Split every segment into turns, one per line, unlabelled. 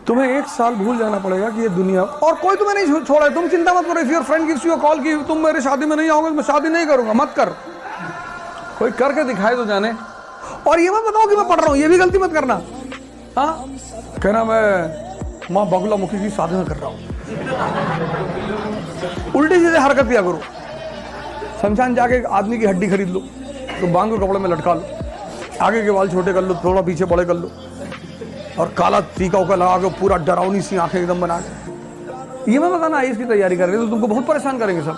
तुम्हें 1 साल भूल जाना पड़ेगा कि ये दुनिया, और कोई तुम्हें नहीं छोड़ा है। तुम चिंता मत करो। If your friend gives you a call कि तुम मेरे शादी में नहीं आओगे, मैं शादी नहीं करूंगा, मत कर। कोई करके दिखाए तो जाने। और ये मत बताओ कि मैं पढ़ रहा हूं, ये भी गलती मत करना। हाँ, कहना मैं माँ बगुला मुखी की साधना कर रहा हूं। उल्टी सीधे हरकत किया करो। शमशान जाके आदमी की हड्डी खरीद लो, तो बांध को कपड़े में लटका लो, आगे के बाल छोटे कर लो, थोड़ा पीछे बड़े कर लो, और काला टीका उका लगा के पूरा डरावनी सी आंखें एकदम बना के। ये मैं बताना आईएएस की तैयारी कर रहे तो तुमको बहुत परेशान करेंगे सब।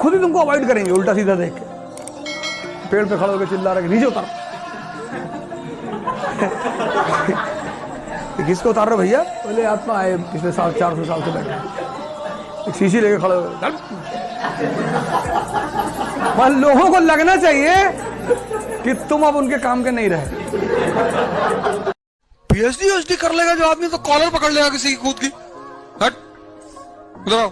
खुद ही तुमको अवॉइड करेंगे उल्टा सीधा देख के। पेड़ पे खड़े होकर चिल्ला रहे नीचे उतार। किसको उतार रहे भैया? बोले आत्मा आए पिछले साल 400 साल से बैठे, एक शीशी लेके खड़े हुए। लोगों को लगना चाहिए कि तुम अब उनके काम के नहीं रहे। पीएचडी कर लेगा जो आदमी तो कॉलर पकड़ लेगा किसी की खुद की। हट उधर आओ।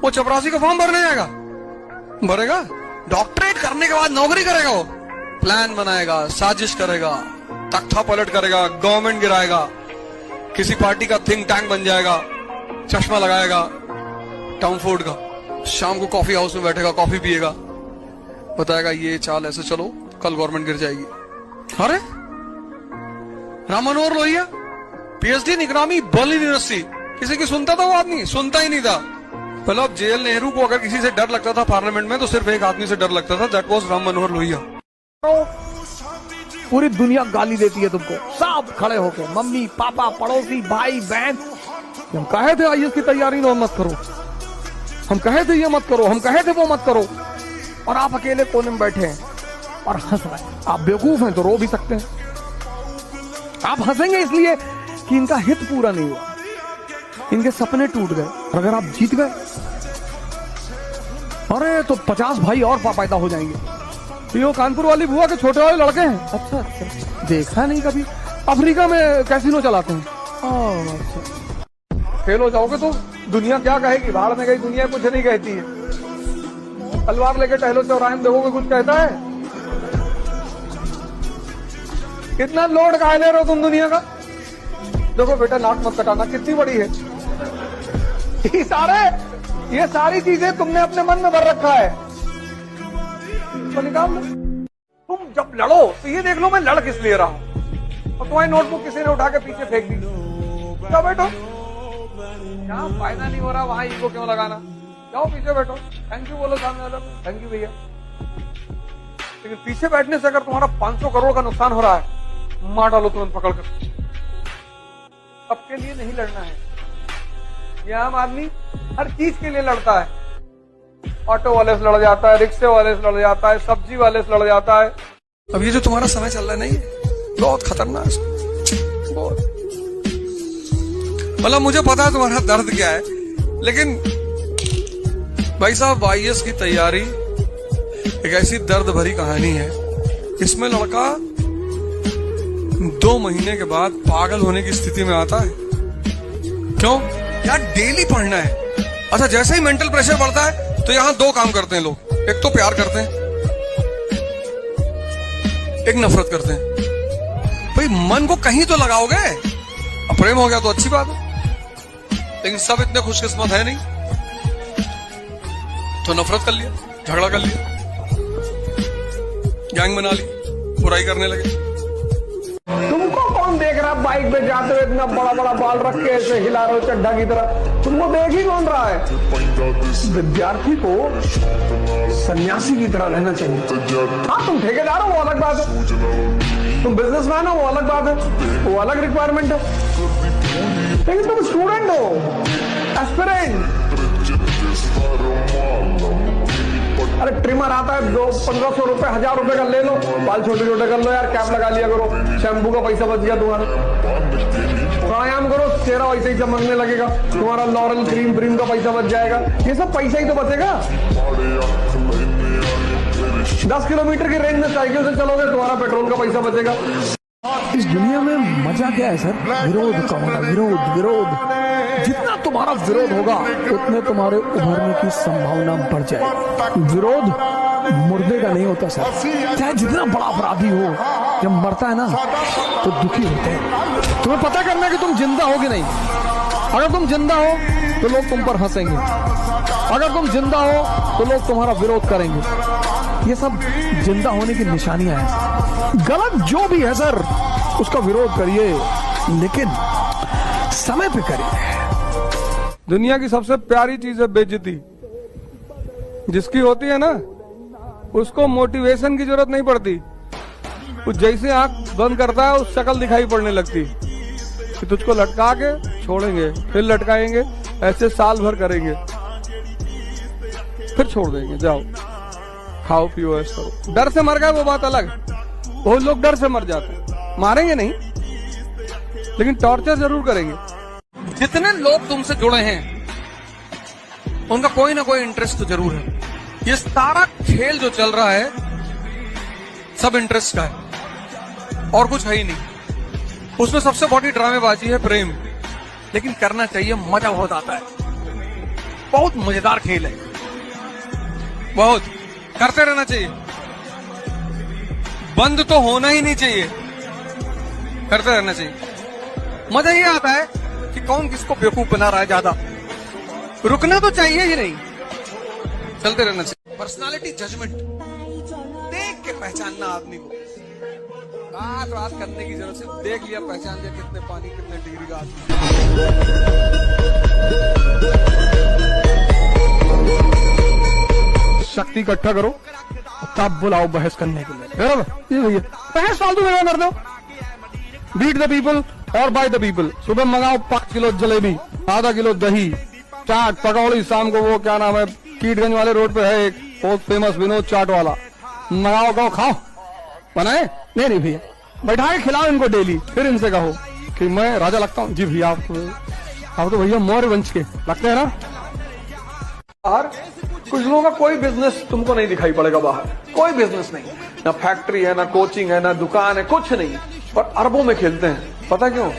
वो चपरासी का फॉर्म भरने जाएगा, भरेगा। डॉक्टरेट करने के बाद नौकरी करेगा, वो प्लान बनाएगा, साजिश करेगा, तख्ता पलट करेगा, गवर्नमेंट गिराएगा, किसी पार्टी का थिंक टैंक बन जाएगा, चश्मा लगाएगा टाउन फोर्ड का, शाम को कॉफी हाउस में बैठेगा, कॉफी पिएगा, बताएगा ये चाल ऐसे चलो, कल गवर्नमेंट गिर जाएगी। अरे राम मनोहर लोहिया पीएचडी निगरानी बर्लिन यूनिवर्सिटी, किसी की सुनता था वो आदमी? सुनता ही नहीं था। मतलब जेएल नेहरू को अगर किसी से डर लगता था पार्लियामेंट में, तो सिर्फ एक आदमी से डर लगता था, दैट वाज राम मनोहर लोहिया। पूरी दुनिया गाली देती है तुमको, सब खड़े होके, मम्मी पापा पड़ोसी भाई बहन। हम कहे थे आईएएस की तैयारी न मत करो, हम कहे थे ये मत करो, हम कहे थे वो मत करो, और आप अकेले कोने में बैठे हैं और हंस रहे हैं। आप बेवकूफ हैं तो रो भी सकते हैं। आप हंसेंगे इसलिए कि इनका हित पूरा नहीं हुआ, इनके सपने टूट गए। और अगर आप जीत गए, अरे तो 50 भाई और पैदा हो जाएंगे। ये कानपुर वाली बुआ के छोटे वाले लड़के हैं। अच्छा अच्छा, देखा नहीं कभी। अफ्रीका में कैसीनो चलाते हैं। अच्छा, फेल हो जाओगे तो दुनिया क्या कहेगी? भाड़ में गई दुनिया कुछ नहीं कहती है। तलवार लेके टहलो चौराहे में, देखोगे कुछ कहता है? कितना लोड काहे ले रहे हो तुम दुनिया का? देखो बेटा, नाक मत कटाना, कितनी बड़ी है। ये सारी चीजें तुमने अपने मन में भर रखा है, तो निकाल लो। तुम जब लड़ो तो ये देख लो मैं लड़ किस लिए रहा हूं, और तुम्हारी नोटबुक किसी ने उठा के पीछे फेंक दी। जाओ बैठो, यहाँ फायदा नहीं हो रहा, वहां ईगो क्यों लगाना? जाओ पीछे बैठो, थैंक यू बोलो सामने वाला, थैंक यू भैया। लेकिन पीछे बैठने से अगर तुम्हारा 500 करोड़ का नुकसान हो रहा है, मार डालो तुरंत पकड़कर। सबके लिए नहीं लड़ना है। ये आम आदमी हर चीज के लिए लड़ता है। ऑटो वाले से लड़ जाता है, रिक्शे वाले से लड़ जाता है, सब्जी वाले से लड़ जाता है। अब ये जो तुम्हारा समय चल रहा है, नहीं बहुत खतरनाक है, बहुत। मतलब मुझे पता है तुम्हारा दर्द क्या है, लेकिन भाई साहब आईएएस की तैयारी एक ऐसी दर्द भरी कहानी है। इसमें लड़का 2 महीने के बाद पागल होने की स्थिति में आता है। क्यों? यार डेली पढ़ना है। अच्छा, जैसे ही मेंटल प्रेशर बढ़ता है तो यहां 2 काम करते हैं लोग, एक तो प्यार करते हैं, एक नफरत करते हैं। भाई मन को कहीं तो लगाओगे। अब प्रेम हो गया तो अच्छी बात है, लेकिन सब इतने खुशकिस्मत है नहीं, तो नफरत कर लिया, झगड़ा कर लिया, गैंग बना ली, बुराई करने लगे। तुमको कौन देख रहा? बाइक पे जाते हुए इतना बड़ा बड़ा बाल रख के ऐसे हिला रहे हो चड्ढा की तरह, तुमको देख ही कौन रहा है? विद्यार्थी को सन्यासी की तरह रहना चाहिए। हाँ, तुम ठेकेदार हो वो अलग बात है, तुम बिजनेसमैन हो वो अलग बात है, वो अलग रिक्वायरमेंट है, लेकिन तुम स्टूडेंट हो, एस्पिरेंट। अरे ट्रिमर आता है 1500 रुपए 1000 रुपए का ले लो, बाल छोटे छोटे कर लो यार, कैप लगा लिया करो, शैम्पू का पैसा बच गया तुम्हारा। प्राणायाम करो, चेहरा वैसे ही चमकने लगेगा, तुम्हारा लॉरल क्रीम का पैसा बच जाएगा। ये सब पैसा ही तो बचेगा। 10 किलोमीटर की रेंज में साइकिल से चलोगे, तुम्हारा पेट्रोल का पैसा बचेगा। इस दुनिया में मजा क्या है सर? विरोध का होना, विरोध विरोध। जितना तुम्हारा विरोध होगा उतने तुम्हारे उभरने की संभावना बढ़ जाएगी। विरोध मुर्दे का नहीं होता सर, चाहे जितना बड़ा अपराधी हो, जब मरता है ना तो दुखी होते हैं।
तुम्हें पता करना है कि तुम जिंदा हो कि नहीं। अगर तुम जिंदा हो तो लोग तुम पर हंसेंगे, अगर तुम जिंदा हो तो लोग तुम्हारा विरोध करेंगे। ये सब जिंदा होने की निशानियां हैं। गलत जो भी है सर, उसका विरोध करिए, लेकिन समय पे करिए।
दुनिया की सबसे प्यारी चीज है बेइज्जती। जिसकी होती है ना, उसको मोटिवेशन की जरूरत नहीं पड़ती। वो जैसे आंख बंद करता है, उस शक्ल दिखाई पड़ने लगती कि तुझको लटका के छोड़ेंगे, फिर लटकाएंगे, ऐसे साल भर करेंगे, फिर छोड़ देंगे। जाओ खाओ पियो ऐसा करो। डर से मर गए वो बात अलग है, बहुत लोग डर से मर जाते हैं। मारेंगे नहीं, लेकिन टॉर्चर जरूर करेंगे। जितने लोग तुमसे जुड़े हैं उनका कोई ना कोई इंटरेस्ट तो जरूर है। ये सारा खेल जो चल रहा है सब इंटरेस्ट का है और कुछ है ही नहीं। उसमें सबसे बड़ी ड्रामेबाजी है प्रेम, लेकिन करना चाहिए, मजा बहुत आता है। बहुत मजेदार खेल है, बहुत करते रहना चाहिए। बंद तो होना ही नहीं चाहिए, करते रहना चाहिए। मजा ये आता है कि कौन किसको बेवकूफ बना रहा है ज्यादा। रुकना तो चाहिए ही नहीं, चलते रहना चाहिए। पर्सनालिटी जजमेंट देख के पहचानना आदमी को। बात करने की जरूरत, सिर्फ देख लिया, पहचान लिया कितने पानी कितने डिग्री का आदमी।
शक्ति इकट्ठा करो, तब बुलाओ बहस करने के लिए। ये भैया बहस फालतू में कर दो। बीट द पीपल और बाय द पीपल। सुबह मंगाओ 5 किलो जलेबी, आधा किलो दही, चाट, पकौड़ी। शाम को वो क्या नाम है, कीटगंज वाले रोड पे है एक बहुत फेमस विनोद चाट वाला, मंगाओ, कहो खाओ। बनाए नहीं भैया, बैठा के खिलाओ इनको डेली। फिर इनसे कहो कि मैं राजा लगता हूँ। जी भैया आप तो भैया मौर्य वंश के लगते हैं ना।
बाहर कुछ लोगों का कोई बिजनेस तुमको नहीं दिखाई पड़ेगा। बाहर कोई बिजनेस नहीं, ना फैक्ट्री है, ना कोचिंग है, ना दुकान है, कुछ नहीं, पर अरबों में खेलते हैं। पता क्यों?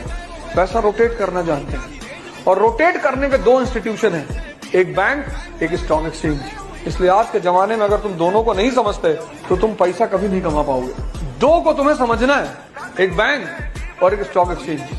पैसा रोटेट करना जानते हैं। और रोटेट करने के 2 इंस्टीट्यूशन है, एक बैंक, एक स्टॉक एक्सचेंज। इसलिए आज के जमाने में अगर तुम दोनों को नहीं समझते तो तुम पैसा कभी नहीं कमा पाओगे। 2 को तुम्हें समझना है, एक बैंक और एक स्टॉक एक्सचेंज।